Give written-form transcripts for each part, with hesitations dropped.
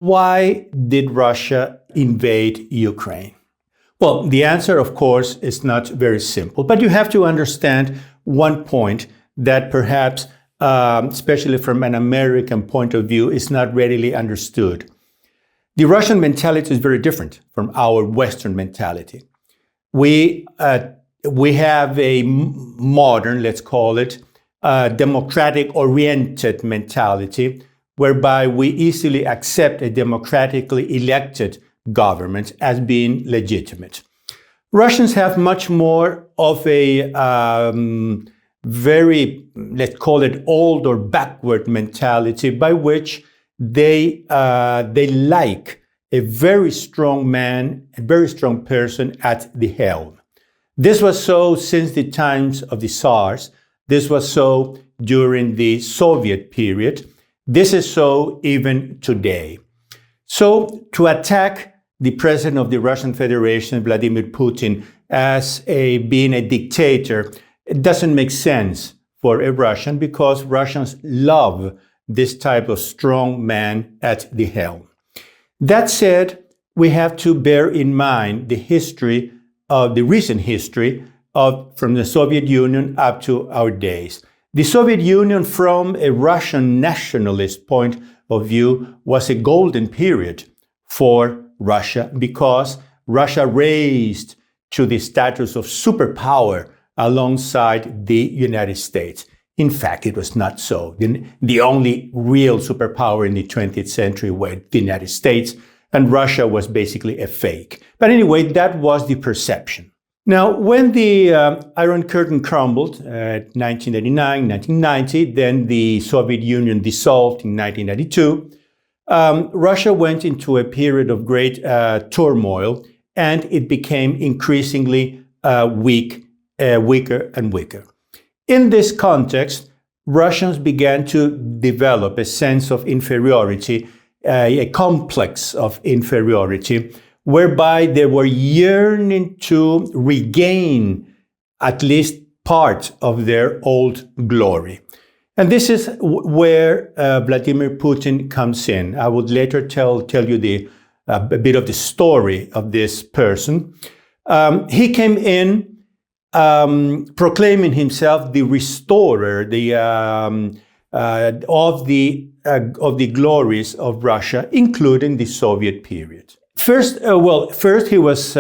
Why did Russia invade Ukraine? Well, the answer, of course, is not very simple, but you have to understand one point that perhaps, especially from an American point of view, is not readily understood. The Russian mentality is very different from our Western mentality. We have a modern, let's call it, democratic-oriented mentality, whereby we easily accept a democratically elected government as being legitimate. Russians have much more of a very, let's call it, old or backward mentality, by which they like a very strong man, a very strong person at the helm. This was so since the times of the Tsars. This was so during the Soviet period. This is so even today. So to attack the president of the Russian Federation, Vladimir Putin, as being a dictator, it doesn't make sense for a Russian, because Russians love this type of strong man at the helm. That said, we have to bear in mind the recent history from the Soviet Union up to our days. The Soviet Union, from a Russian nationalist point of view, was a golden period for Russia, because Russia raised to the status of superpower alongside the United States. In fact, it was not so. The only real superpower in the 20th century were the United States, and Russia was basically a fake. But anyway, that was the perception. Now, when the Iron Curtain crumbled at 1989, 1990, then the Soviet Union dissolved in 1992, Russia went into a period of great turmoil, and it became increasingly weaker and weaker. In this context, Russians began to develop a sense of inferiority, a complex of inferiority, whereby they were yearning to regain at least part of their old glory. And this is where Vladimir Putin comes in. I would later tell you a bit of the story of this person. He came in proclaiming himself the restorer of the glories of Russia, including the Soviet period. First he was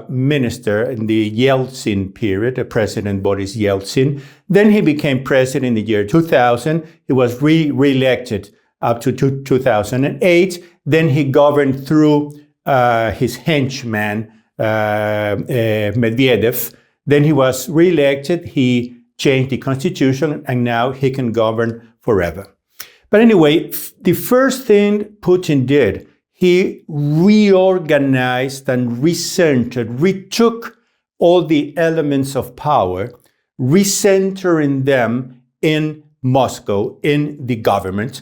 minister in the Yeltsin period, President Boris Yeltsin. Then he became president in the year 2000. He was re-elected up to 2008. Then he governed through his henchman, Medvedev. Then he was re-elected. He changed the constitution, and now he can govern forever. But anyway, the first thing Putin did, he reorganized and recentered, retook all the elements of power, recentering them in Moscow, in the government,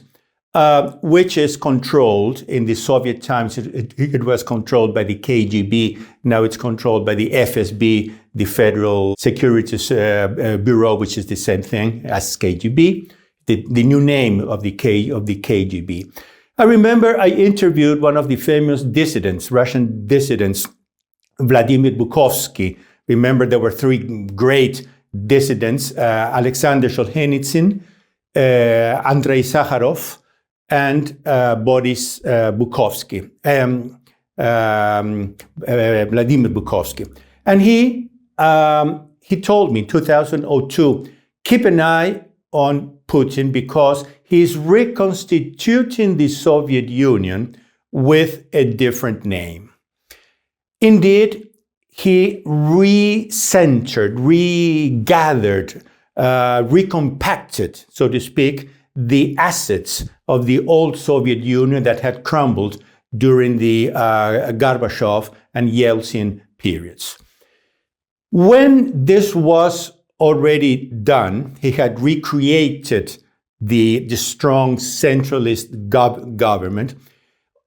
which is controlled. In the Soviet times, it was controlled by the KGB. Now it's controlled by the FSB, the Federal Securities Bureau, which is the same thing as KGB, the new name of the KGB. I remember I interviewed one of the famous dissidents, Russian dissidents, Vladimir Bukovsky. Remember, there were three great dissidents, Alexander Solzhenitsyn, Andrei Sakharov, and Boris Bukovsky, Vladimir Bukovsky. And he told me in 2002, keep an eye on Putin, because he's reconstituting the Soviet Union with a different name. Indeed, he recentered, regathered, recompacted, so to speak, the assets of the old Soviet Union that had crumbled during the Gorbachev and Yeltsin periods. When this was already done, he had recreated the strong centralist government.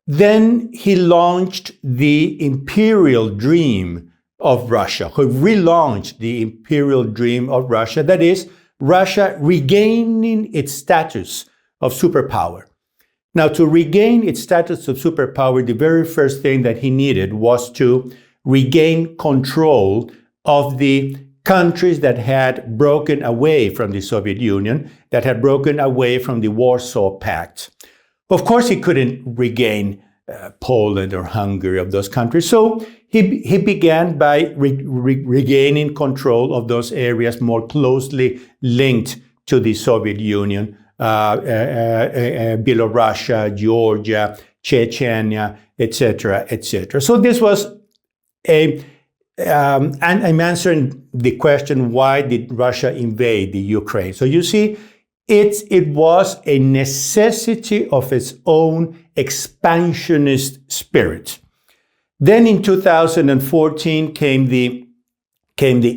Then he launched the imperial dream of Russia. He relaunched the imperial dream of Russia, that is, Russia regaining its status of superpower. Now, to regain its status of superpower, the very first thing that he needed was to regain control of the countries that had broken away from the Soviet Union, that had broken away from the Warsaw Pact. Of course, he couldn't regain Poland or Hungary, of those countries. So he began by regaining control of those areas more closely linked to the Soviet Union, Belarusia, Georgia, Chechnya, etc., etc. So this was and I'm answering the question, why did Russia invade the Ukraine? So you see, it was a necessity of its own expansionist spirit. Then in 2014 came the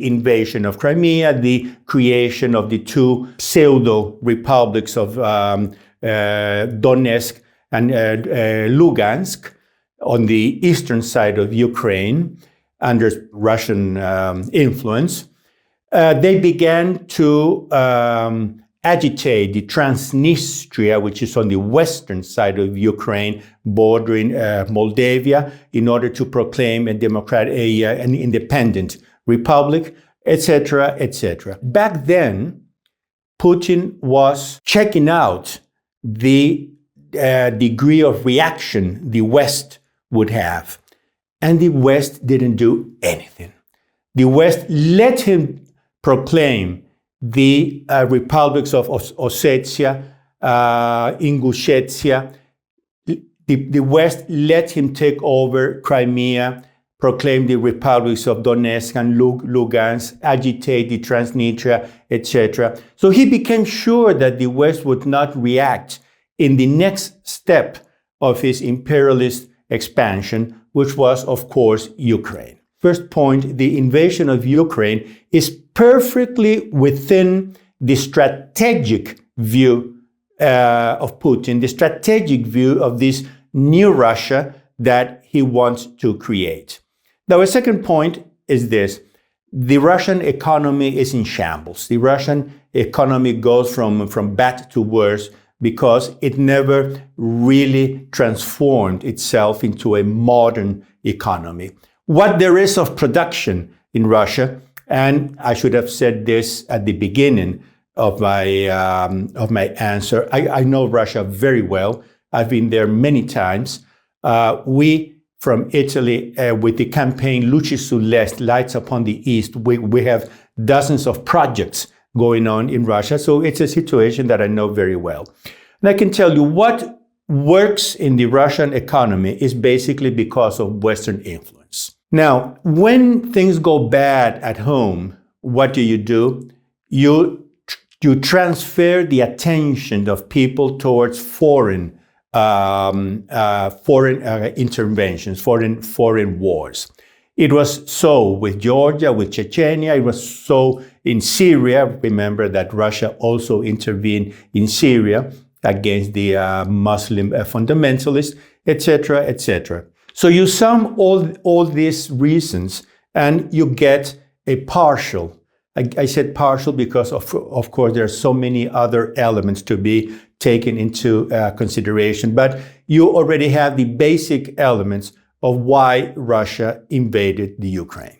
invasion of Crimea, the creation of the two pseudo-republics of Donetsk and Lugansk on the eastern side of Ukraine under Russian influence. They began to agitate the Transnistria, which is on the western side of Ukraine, bordering Moldavia, in order to proclaim an independent republic, etc., etc. Back then, Putin was checking out the degree of reaction the West would have, and the West didn't do anything. The West let him proclaim the republics of Ossetia, Ingushetia. The West let him take over Crimea, proclaim the republics of Donetsk and Lugansk, agitate the Transnistria, etc. So he became sure that the West would not react in the next step of his imperialist expansion, which was, of course, Ukraine. First point, the invasion of Ukraine is perfectly within the strategic view of Putin, the strategic view of this new Russia that he wants to create. Now, a second point is this. The Russian economy is in shambles. The Russian economy goes from bad to worse because it never really transformed itself into a modern economy. What there is of production in Russia, and I should have said this at the beginning of my answer. I know Russia very well. I've been there many times. We from Italy, with the campaign Luci sull'Est, Lights Upon the East, we have dozens of projects going on in Russia. So it's a situation that I know very well. And I can tell you what works in the Russian economy is basically because of Western influence. Now, when things go bad at home, what do? You transfer the attention of people towards foreign interventions, foreign wars. It was so with Georgia, with Chechnya. It was so in Syria. Remember that Russia also intervened in Syria against the Muslim fundamentalists, etc., etc. So you sum all these reasons and you get a partial. I said partial because, of course, there are so many other elements to be taken into consideration. But you already have the basic elements of why Russia invaded the Ukraine.